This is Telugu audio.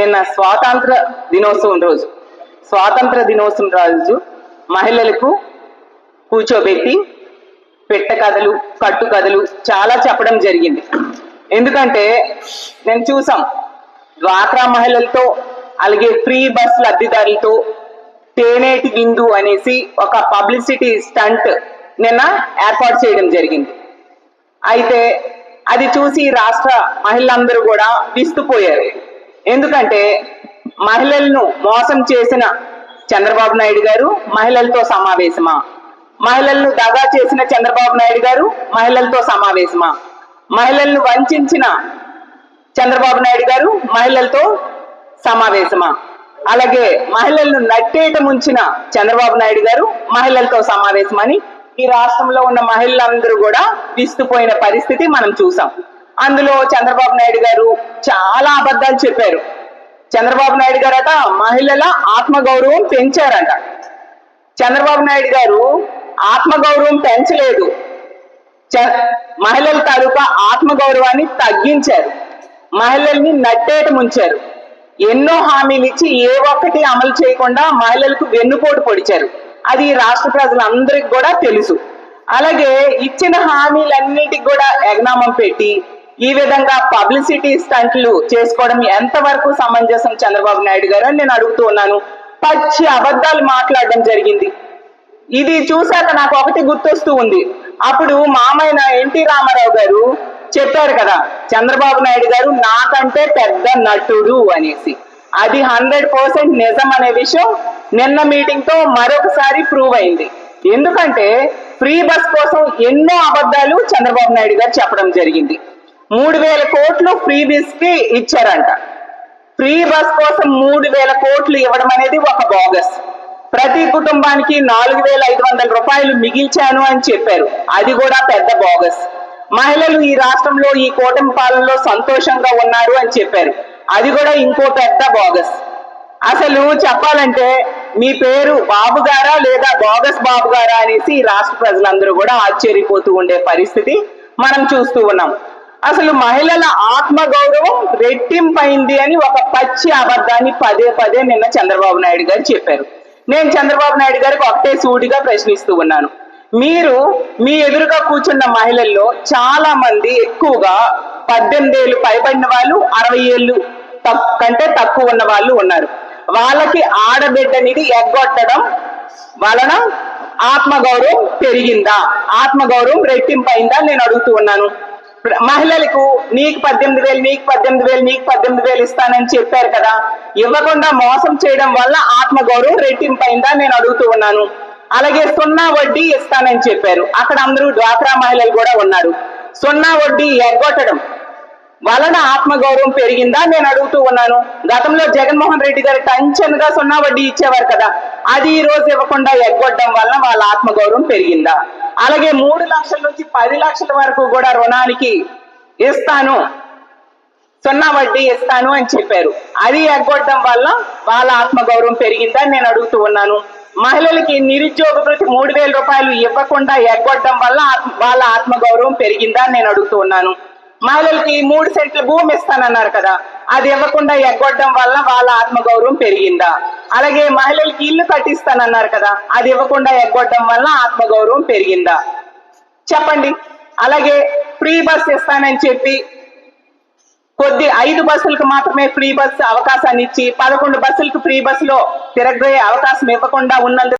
నిన్న స్వాతంత్ర దినోత్సవం రోజు మహిళలకు కూర్చోబెట్టి పెట్ట కథలు, కట్టు కథలు చాలా చెప్పడం జరిగింది. ఎందుకంటే నేను చూసాం డ్వాక్రా మహిళలతో, అలాగే ఫ్రీ బస్ లబ్ధిదారులతో తేనేటి విందు అనేసి ఒక పబ్లిసిటీ స్టంట్ నిన్న ఏర్పాటు చేయడం జరిగింది. అయితే అది చూసి రాష్ట్ర మహిళలందరూ కూడా విస్తుపోయారు. ఎందుకంటే మహిళలను మోసం చేసిన చంద్రబాబు నాయుడు గారు మహిళలతో సమావేశమా, మహిళలను దగా చేసిన చంద్రబాబు నాయుడు గారు మహిళలతో సమావేశమా, మహిళలను వంచిన చంద్రబాబు నాయుడు గారు మహిళలతో సమావేశమా, అలాగే మహిళలను నట్టేట ముంచిన చంద్రబాబు నాయుడు గారు మహిళలతో సమావేశమని ఈ రాష్ట్రంలో ఉన్న మహిళలందరూ కూడా విస్తుపోయిన పరిస్థితి మనం చూసాం. అందులో చంద్రబాబు నాయుడు గారు చాలా అబద్ధాలు చెప్పారు. చంద్రబాబు నాయుడు గారట మహిళల ఆత్మగౌరవం పెంచారంట. చంద్రబాబు నాయుడు గారు ఆత్మగౌరవం పెంచలేదు, మహిళల తాలూకా ఆత్మగౌరవాన్ని తగ్గించారు, మహిళల్ని నట్టేట ముంచారు. ఎన్నో హామీలు ఇచ్చి ఏ ఒక్కటి అమలు చేయకుండా మహిళలకు వెన్నుపోటు పొడిచారు. అది రాష్ట్ర ప్రజలందరికి కూడా తెలుసు. అలాగే ఇచ్చిన హామీలన్నిటికి కూడా ఎగనామం పెట్టి ఈ విధంగా పబ్లిసిటీ స్టంట్లు చేసుకోవడం ఎంతవరకు సమంజసం చంద్రబాబు నాయుడు గారు అని నేను అడుగుతూ ఉన్నాను. పచ్చి అబద్ధాలు మాట్లాడడం జరిగింది. ఇది చూశాక నాకు ఒకటి గుర్తొస్తూ ఉంది. అప్పుడు మామైన ఎన్టీ రామారావు గారు చెప్పారు కదా, చంద్రబాబు నాయుడు గారు నాకంటే పెద్ద నటుడు అనేసి. అది 100% నిజం అనే విషయం నిన్న మీటింగ్ తో మరొకసారి ప్రూవ్ అయింది. ఎందుకంటే ఫ్రీ బస్ కోసం ఎన్నో అబద్ధాలు చంద్రబాబు నాయుడు గారు చెప్పడం జరిగింది. 3,000 కోట్లు ఫ్రీ బస్ కి ఇచ్చారంట. ఫ్రీ బస్ కోసం 3,000 కోట్లు ఇవ్వడం అనేది ఒక బోగస్. ప్రతి కుటుంబానికి 4,500 రూపాయలు మిగిల్చాను అని చెప్పారు. అది కూడా పెద్ద బోగస్. మహిళలు ఈ రాష్ట్రంలో ఈ కూటమి పాలనలో సంతోషంగా ఉన్నారు అని చెప్పారు. అది కూడా ఇంకో పెద్ద బోగస్. అసలు చెప్పాలంటే మీ పేరు బాబు గారా లేదా బోగస్ బాబు గారా అనేసి ఈ రాష్ట్ర ప్రజలందరూ కూడా ఆశ్చర్యపోతూ ఉండే పరిస్థితి మనం చూస్తూ ఉన్నాం. అసలు మహిళల ఆత్మగౌరవం రెట్టింపైంది అని ఒక పచ్చి అబద్ధాన్ని పదే పదే నిన్న చంద్రబాబు నాయుడు గారు చెప్పారు. నేను చంద్రబాబు నాయుడు గారికి ఒకటే సూటిగా ప్రశ్నిస్తూ ఉన్నాను. మీరు మీ ఎదురుగా కూర్చున్న మహిళల్లో చాలా మంది ఎక్కువగా 18 ఏళ్ళు పైబడిన వాళ్ళు, 60 ఏళ్ళు కంటే తక్కువ ఉన్న వాళ్ళు ఉన్నారు. వాళ్ళకి ఆడబిడ్డనిది ఎగ్గొట్టడం వలన ఆత్మగౌరవం పెరిగిందా, ఆత్మగౌరవం రెట్టింపైందా నేను అడుగుతూ ఉన్నాను. మహిళలకు నీకు 18,000 నీకు 18,000 నీకు 18,000 ఇస్తానని చెప్పారు కదా, ఇవ్వకుండా మోసం చేయడం వల్ల ఆత్మగౌరవం రెట్టింపైందా నేను అడుగుతూ ఉన్నాను. అలాగే 0 వడ్డీ ఇస్తానని చెప్పారు. అక్కడ అందరూ డ్వాక్రా మహిళలు కూడా ఉన్నారు. 0 వడ్డీ ఎగ్గొట్టడం వలన ఆత్మగౌరవం పెరిగిందా నేను అడుగుతూ ఉన్నాను. గతంలో జగన్మోహన్ రెడ్డి గారు టంచన్గా 0 వడ్డీ ఇచ్చేవారు కదా, అది ఈ రోజు ఇవ్వకుండా ఎగ్గొట్టడం వలన వాళ్ళ ఆత్మగౌరవం పెరిగిందా. అలాగే 3 లక్షల నుంచి 10 లక్షల వరకు కూడా రుణానికి ఇస్తాను, 0 వడ్డీ ఇస్తాను అని చెప్పారు. అది ఎగ్గొట్టడం వల్ల వాళ్ళ ఆత్మగౌరవం పెరిగిందా నేను అడుగుతూ ఉన్నాను. మహిళలకి నిరుద్యోగ భృతి 3,000 రూపాయలు ఇవ్వకుండా ఎగ్గొట్టడం వల్ల వాళ్ళ ఆత్మగౌరవం పెరిగిందా నేను అడుగుతూ ఉన్నాను. మహిళలకి 3 సెంట్ల భూమి ఇస్తానన్నారు కదా, అది ఇవ్వకుండా ఎగ్గొట్టడం వల్ల వాళ్ళ ఆత్మగౌరవం పెరిగిందా. అలాగే మహిళలకి ఇల్లు కట్టిస్తానన్నారు కదా, అది ఇవ్వకుండా ఎగ్గొట్టడం వల్ల ఆత్మగౌరవం పెరిగిందా చెప్పండి. అలాగే ఫ్రీ బస్ ఇస్తానని చెప్పి 5 బస్సులకు మాత్రమే ఫ్రీ బస్ అవకాశాన్ని ఇచ్చి 11 బస్సులకు ఫ్రీ బస్సులో తిరగబోయే అవకాశం ఇవ్వకుండా ఉన్నందుకు